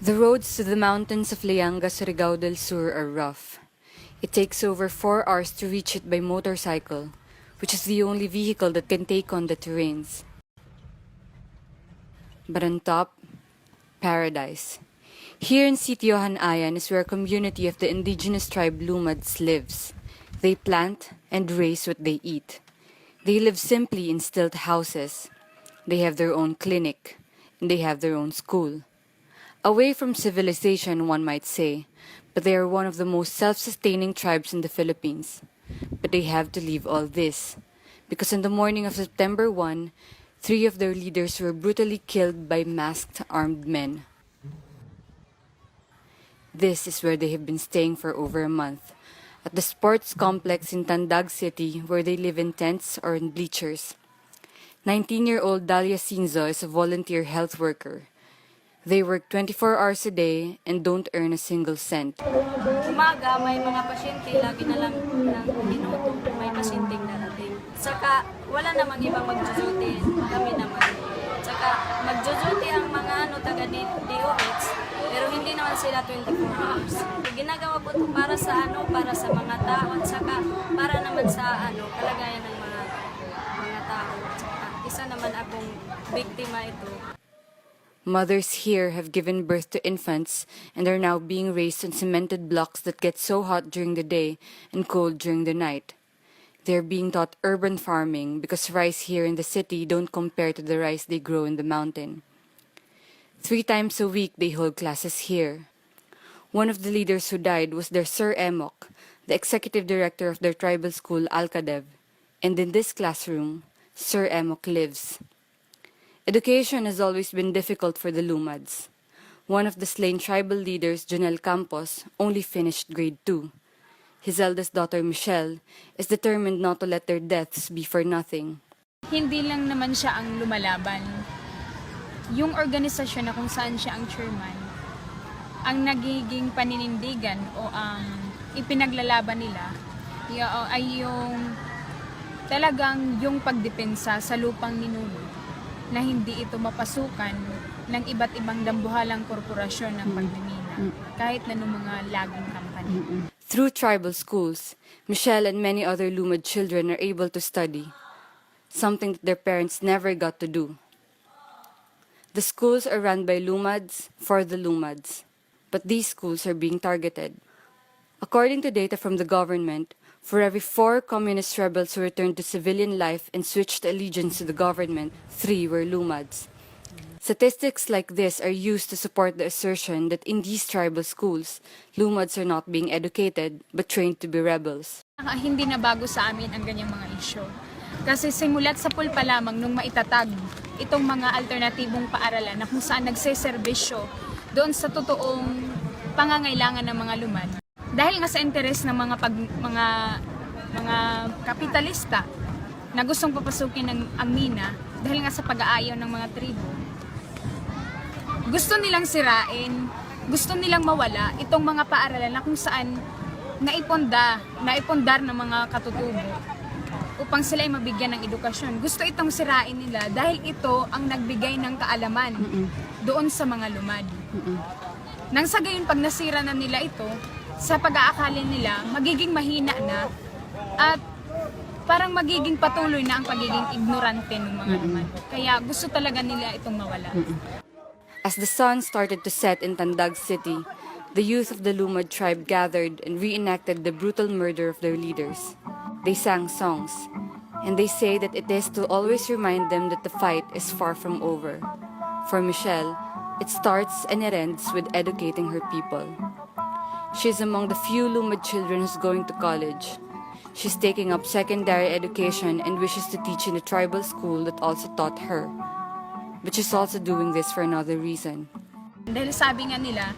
The roads to the mountains of Lianga, Surigao del Sur are rough. It takes over 4 hours to reach it by motorcycle, which is the only vehicle that can take on the terrains. But on top, paradise. Here in Sitio Hanayan is where a community of the indigenous tribe Lumads lives. They plant and raise what they eat. They live simply in stilt houses. They have their own clinic, and they have their own school. Away from civilization, one might say, but they are one of the most self-sustaining tribes in the Philippines. But they have to leave all this, because on the morning of September 1, 3 of their leaders were brutally killed by masked armed men. This is where they have been staying for over a month, at the sports complex in Tandag City, where they live in tents or in bleachers. 19-year-old Dalia Sinzo is a volunteer health worker. They work 24 hours a day and don't earn a single cent. Umaga, may mga pasyente, lagi na lang ng minuto, may pasyenteng darating. Saka, wala namang ibang magjujuti, kami naman. Saka, magjujuti ang mga taga-DOH, pero hindi naman sila 24 hours. Ginagawa ko ito para sa para sa mga tao, at saka para naman sa kalagayan ng mga tao. Saka, isa naman akong biktima ito. Mothers here have given birth to infants and are now being raised on cemented blocks that get so hot during the day and cold during the night. They are being taught urban farming because rice here in the city don't compare to the rice they grow in the mountain. 3 times a week they hold classes here. One of the leaders who died was their Sir Emok, the executive director of their tribal school Alcadev, and in this classroom, Sir Emok lives. Education has always been difficult for the Lumads. One of the slain tribal leaders, Jonel Campos, only finished grade 2. His eldest daughter, Michelle, is determined not to let their deaths be for nothing. Hindi lang naman siya ang lumalaban. Yung organisasyon na kung saan siya ang chairman, ang nagiging paninindigan o ang ipinaglalaban nila ay yung talagang yung pagdepensa sa lupang ninuno, na hindi ito mapasukan ng iba't ibang dambuhalang korporasyon ng pagmimina, kahit na ng mga laging kampanya. Through tribal schools, Michelle and many other Lumad children are able to study, something that their parents never got to do. The schools are run by Lumads for the Lumads, but these schools are being targeted. According to data from the government, for every 4 communist rebels who returned to civilian life and switched allegiance to the government, 3 were Lumads. Statistics like this are used to support the assertion that in these tribal schools, Lumads are not being educated but trained to be rebels. Hindi na bago sa amin ang ganyang mga isyo. Kasi simulat sa pulpa lamang nung maitatag itong mga alternatibong paaralan na kung saan nagseserbisyo doon sa totoong pangangailangan ng mga Lumad. Dahil nga sa interes ng mga kapitalista na gustong papasukin ang mina, dahil nga sa pag-aayaw ng mga tribo, gusto nilang sirain, gusto nilang mawala itong mga paaralan na kung saan naipondar ng mga katutubo upang sila ay mabigyan ng edukasyon. Gusto itong sirain nila dahil ito ang nagbigay ng kaalaman doon sa mga Lumad. Nang sa gayon, pag nasira na nila ito, sa pag-aakalin nila, magiging mahina na at parang magiging patuloy na ang pagiging ignorante ng mga Lumad. Kaya gusto talaga nila itong mawala. As the sun started to set in Tandag City, the youth of the Lumad tribe gathered and reenacted the brutal murder of their leaders. They sang songs, and they say that it is to always remind them that the fight is far from over. For Michelle, it starts and it ends with educating her people. She is among the few Lumad children who's going to college. She's taking up secondary education and wishes to teach in a tribal school that also taught her. But she's also doing this for another reason. Dahil sabi nga nila,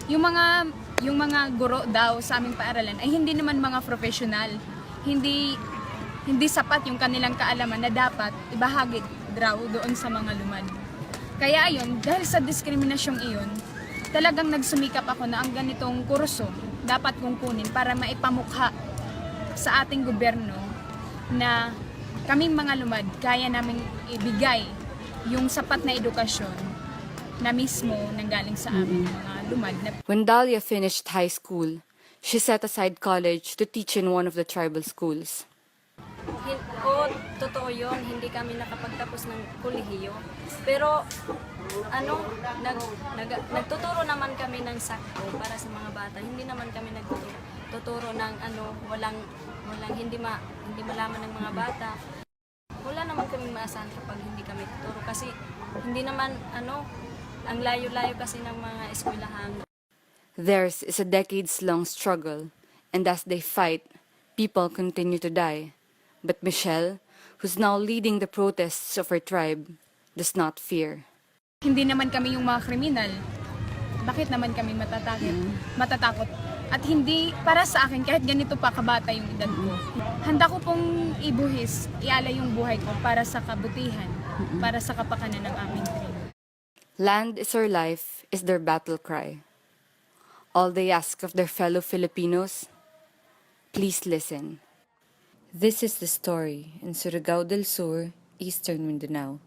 yung mga guro daw sa aming paaralan ay hindi naman mga professional. Hindi sapat yung kanilang kaalaman na dapat ibahagi daw doon sa mga Lumad. Kaya ayun, dahil sa diskriminasyong iyon, talagang nagsumikap ako na ang ganitong kurso dapat kong kunin para maipamukha sa ating gobyerno na kaming mga Lumad kaya naming ibigay yung sapat na edukasyon na mismo nanggaling sa amin mga lumad na When Dahlia finished high school, she set aside college to teach in one of the tribal schools. Totoo yun, hindi kami nakapagtapos ng kolehiyo. Pero, nagtuturo naman kami ng sakto para sa mga bata. Hindi naman kami nagtuturo ng walang hindi malaman ng mga bata. Wala naman kami maasahan kapag hindi kami tuturo kasi hindi naman, ang layo-layo kasi ng mga eskwelahan. Theirs is a decades-long struggle, and as they fight, people continue to die. But Michelle, who's now leading the protests of her tribe, does not fear. hindi naman kami yung mga kriminal. Bakit naman kami matatakot? At hindi para sa akin, kahit ganito pa kabata yung edad ko, handa ko pong ibuhis, ialay yung buhay ko para sa kabutihan, para sa kapakanan ng aming tribe. Land is our life is their battle cry. All they ask of their fellow Filipinos, please listen. This is the story in Surigao del Sur, Eastern Mindanao.